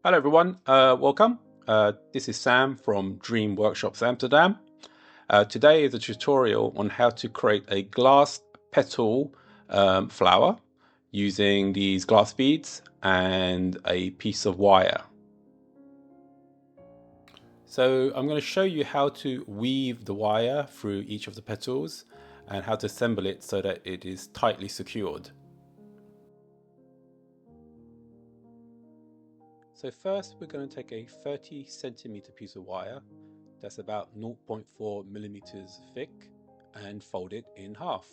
Hello everyone, welcome. This is Sam from Dream Workshops Amsterdam. Today is a tutorial on how to create a glass petal flower using these glass beads and a piece of wire. So I'm going to show you how to weave the wire through each of the petals and how to assemble it so that it is tightly secured. So first we're going to take a 30 centimeter piece of wire that's about 0.4 millimeters thick and fold it in half.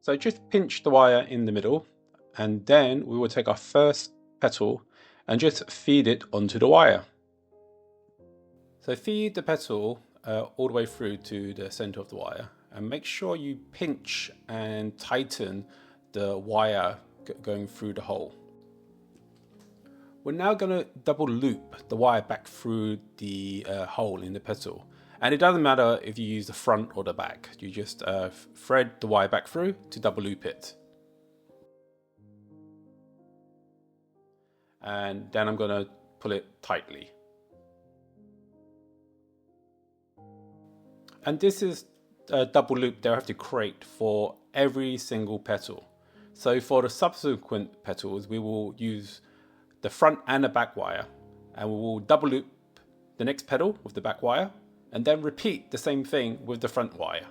So just pinch the wire in the middle, and then we will take our first petal and just feed it onto the wire. So feed the petal all the way through to the center of the wire, and make sure you pinch and tighten the wire going through the hole. We're now going to double loop the wire back through the hole in the petal. And it doesn't matter if you use the front or the back. You just thread the wire back through to double loop it. And then I'm going to pull it tightly. And this is a double loop that I have to create for every single petal. So for the subsequent petals, we will use the front and the back wire, and we will double loop the next petal with the back wire and then repeat the same thing with the front wire.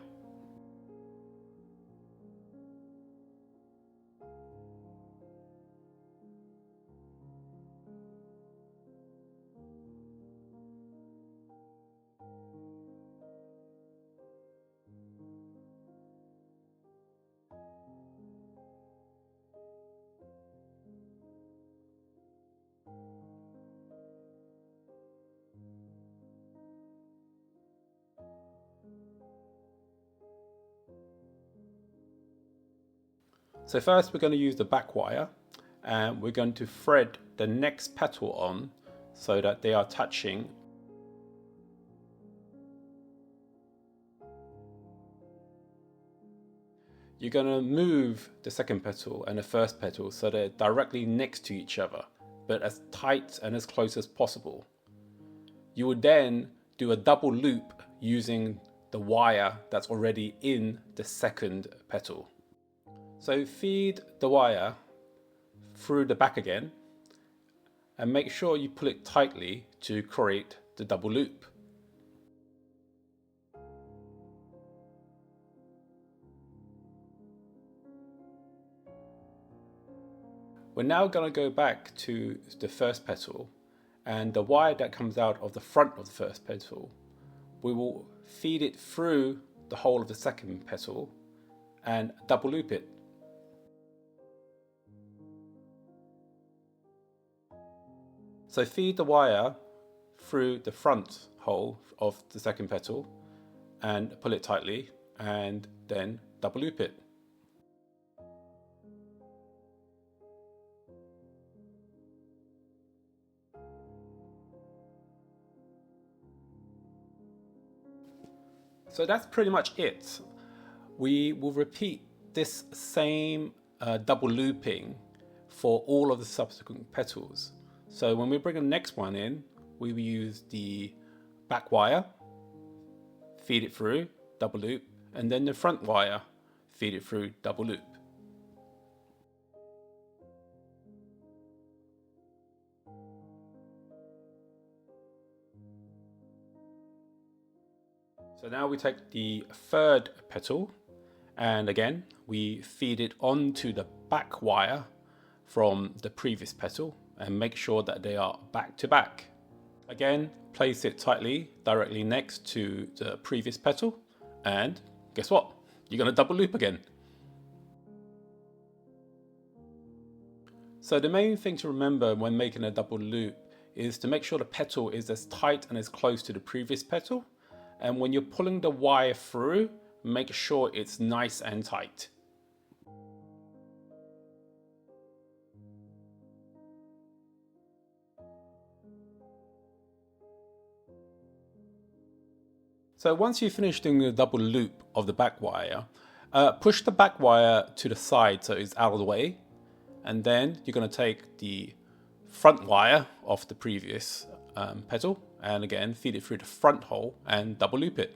So first we're going to use the back wire, and we're going to thread the next petal on so that they are touching. You're going to move the second petal and the first petal so they're directly next to each other, but as tight and as close as possible. You will then do a double loop using the wire that's already in the second petal. So feed the wire through the back again and make sure you pull it tightly to create the double loop. We're now going to go back to the first petal, and the wire that comes out of the front of the first petal, we will feed it through the hole of the second petal and double loop it. So feed the wire through the front hole of the second petal and pull it tightly, and then double loop it. So that's pretty much it. We will repeat this same double looping for all of the subsequent petals. So when we bring the next one in, we will use the back wire, feed it through, double loop, and then the front wire, feed it through, double loop. So now we take the third petal, and again we feed it onto the back wire from the previous petal and make sure that they are back to back. Again, place it tightly directly next to the previous petal, and guess what? You're going to double loop again. So the main thing to remember when making a double loop is to make sure the petal is as tight and as close to the previous petal, and when you're pulling the wire through, make sure it's nice and tight. So once you finish doing the double loop of the back wire, push the back wire to the side so it's out of the way, and then you're going to take the front wire of the previous petal, and again feed it through the front hole and double loop it.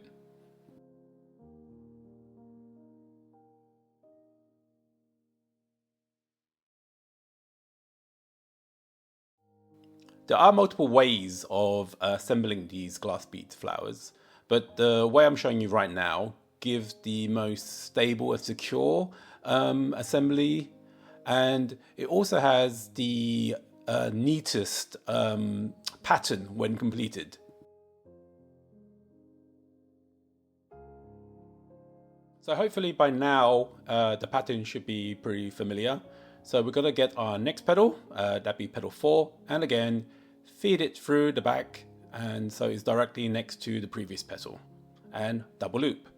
There are multiple ways of assembling these glass bead flowers, but the way I'm showing you right now gives the most stable and secure assembly, and it also has the neatest pattern when completed. So hopefully by now the pattern should be pretty familiar. So we're going to get our next petal, that'd be petal 4, and again feed it through the back, and so it's directly next to the previous petal, and double loop.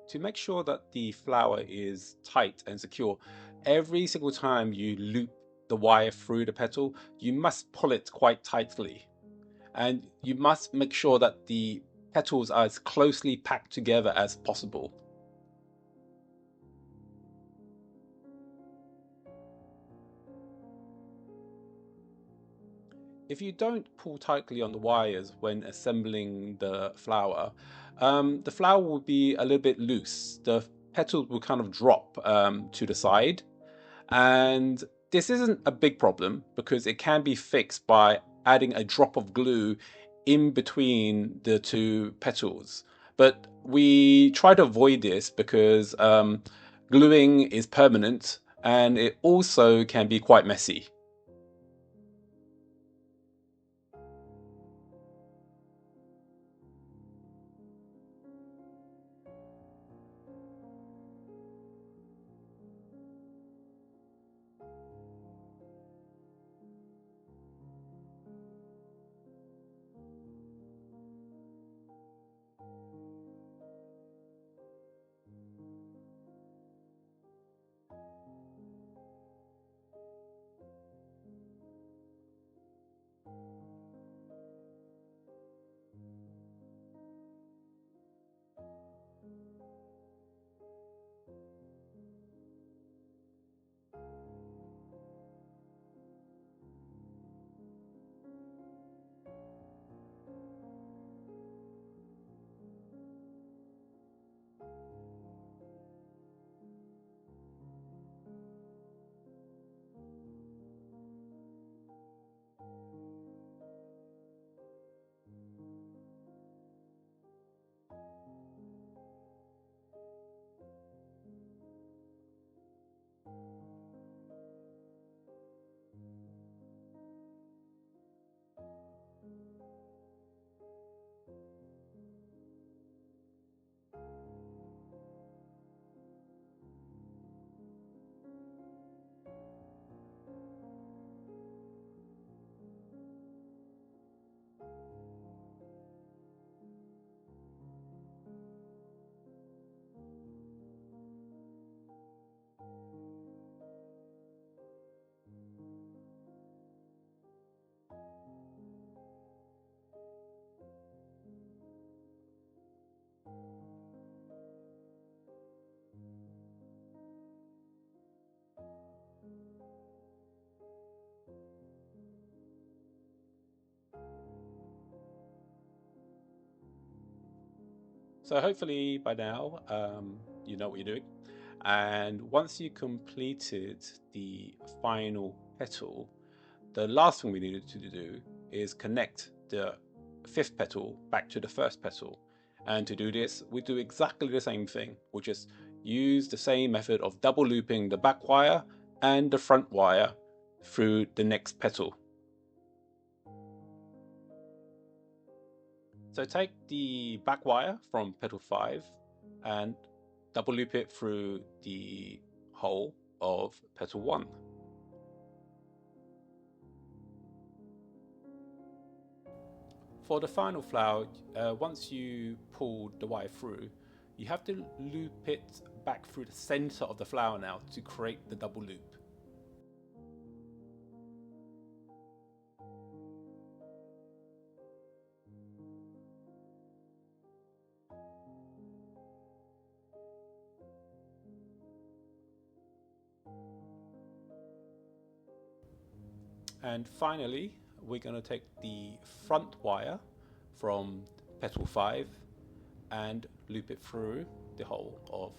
To make sure that the flower is tight and secure, every single time you loop the wire through the petal, you must pull it quite tightly. And you must make sure that the petals are as closely packed together as possible. If you don't pull tightly on the wires when assembling the flower will be a little bit loose. The petals will kind of drop to the side. And this isn't a big problem because it can be fixed by adding a drop of glue in between the two petals. But we try to avoid this because gluing is permanent and it also can be quite messy. So hopefully by now you know what you're doing. And once you completed the final petal, the last thing we needed to do is connect the fifth petal back to the first petal. And to do this, we do exactly the same thing. We just use the same method of double looping the back wire and the front wire through the next petal. So take the back wire from petal 5 and double loop it through the hole of petal 1. For the final flower, once you pull the wire through, you have to loop it back through the center of the flower now to create the double loop. And finally, we're going to take the front wire from petal 5 and loop it through the whole of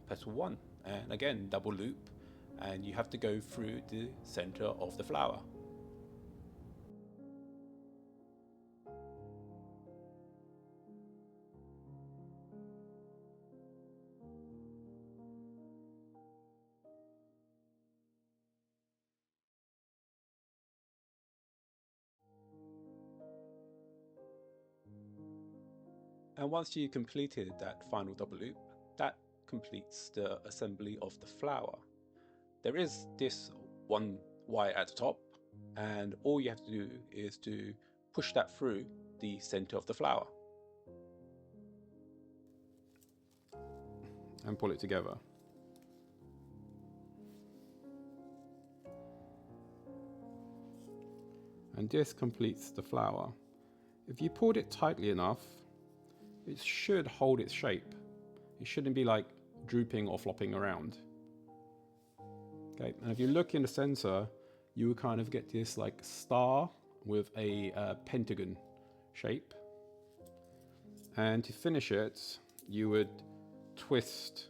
petal 1. And again, double loop, and you have to go through the center of the flower. And once you completed that final double loop, that completes the assembly of the flower. There is this one wire at the top, and all you have to do is to push that through the center of the flower and pull it together. And this completes the flower. If you pulled it tightly enough, it should hold its shape. It shouldn't be like drooping or flopping around. Okay, and if you look in the center, you will kind of get this like star with a pentagon shape. And to finish it, you would twist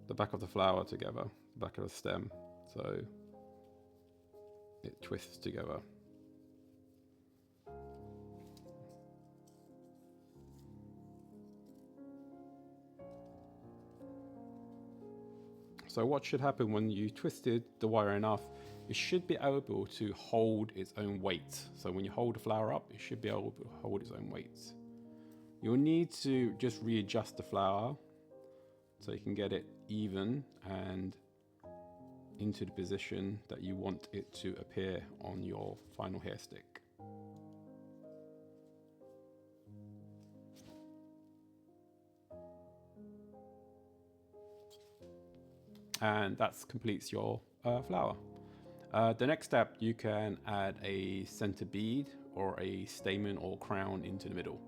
the back of the flower together, the back of the stem, so it twists together. So what should happen when you twisted the wire enough, it should be able to hold its own weight. So when you hold the flower up, it should be able to hold its own weight. You'll need to just readjust the flower so you can get it even and into the position that you want it to appear on your final hair stick. And that completes your flower. The next step, you can add a center bead or a stamen or crown into the middle.